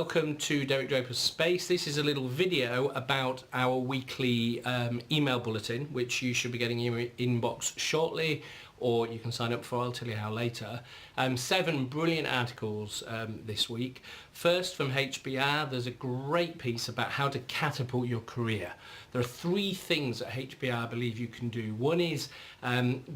welcome to Derek Draper's Space. This is a little video about our weekly email bulletin, which you should be getting in your inbox shortly, or you can sign up for. I'll tell you how later. 7 brilliant articles this week. First, from HBR, there's a great piece about how to catapult your career. There are 3 things that HBR believe you can do. One is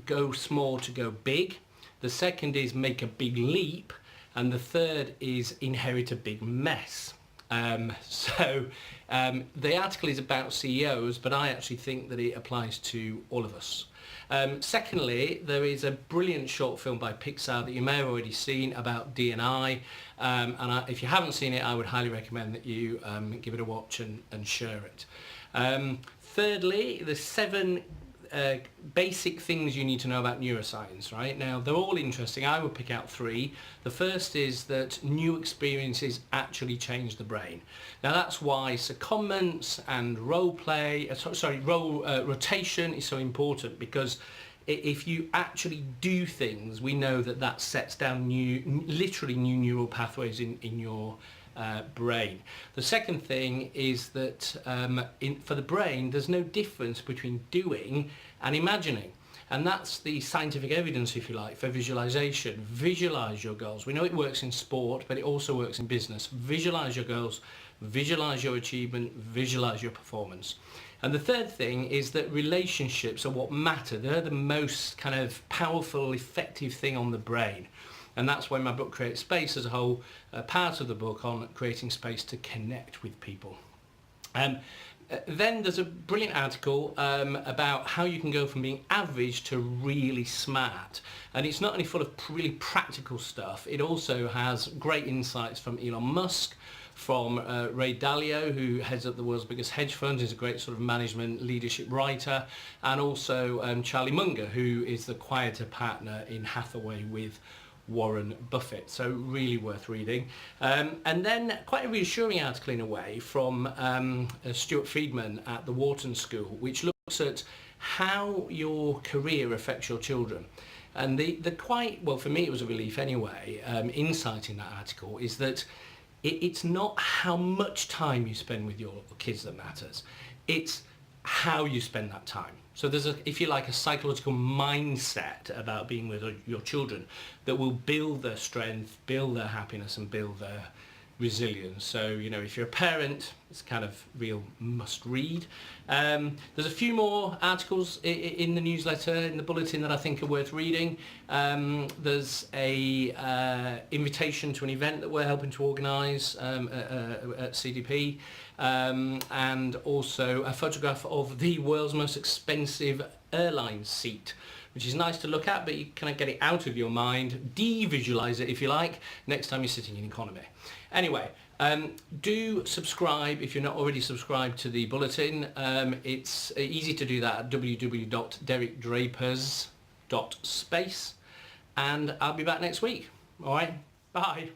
go small to go big. The second is make a big leap. And the third is inherit a big mess. The article is about CEOs, but I actually think that it applies to all of us. Secondly, there is a brilliant short film by Pixar that you may have already seen about D&I. If you haven't seen it, I would highly recommend that you give it a watch and share it. Thirdly, the 7 basic things you need to know about neuroscience, right? Now, they're all interesting. I would pick out 3. The first is that new experiences actually change the brain. Now, that's why secondments and rotation is so important, because if you actually do things, we know that sets down literally new neural pathways in your brain. The second thing is that for the brain, there's no difference between doing and imagining. And that's the scientific evidence, if you like, for visualization. Visualize your goals. We know it works in sport, but it also works in business. Visualize your goals, visualize your achievement, visualize your performance. And the third thing is that relationships are what matter. They're the most kind of powerful, effective thing on the brain. And that's why my book Create Space as a whole part of the book on creating space to connect with people. Then there's a brilliant article about how you can go from being average to really smart. And it's not only full of really practical stuff, it also has great insights from Elon Musk, from Ray Dalio, who heads up the world's biggest hedge fund, is a great sort of management leadership writer, and also Charlie Munger, who is the quieter partner in Hathaway with Warren Buffett. So really worth reading. And then quite a reassuring article in a way from Stuart Friedman at the Wharton School, which looks at how your career affects your children. And the quite, well, for me it was a relief anyway, insight in that article is that it's not how much time you spend with your kids that matters, it's how you spend that time. So there's if you like, a psychological mindset about being with your children that will build their strength, build their happiness, and build their resilience. So, you know, if you're a parent, it's kind of real must read. There's a few more articles in the newsletter, in the bulletin, that I think are worth reading. There's a invitation to an event that we're helping to organise at CDP, and also a photograph of the world's most expensive airline seat, which is nice to look at, but you kind of get it out of your mind, de-visualise it if you like, next time you're sitting in economy. Anyway, do subscribe if you're not already subscribed to the bulletin. It's easy to do that at www.derekdrapers.space, and I'll be back next week. All right, bye.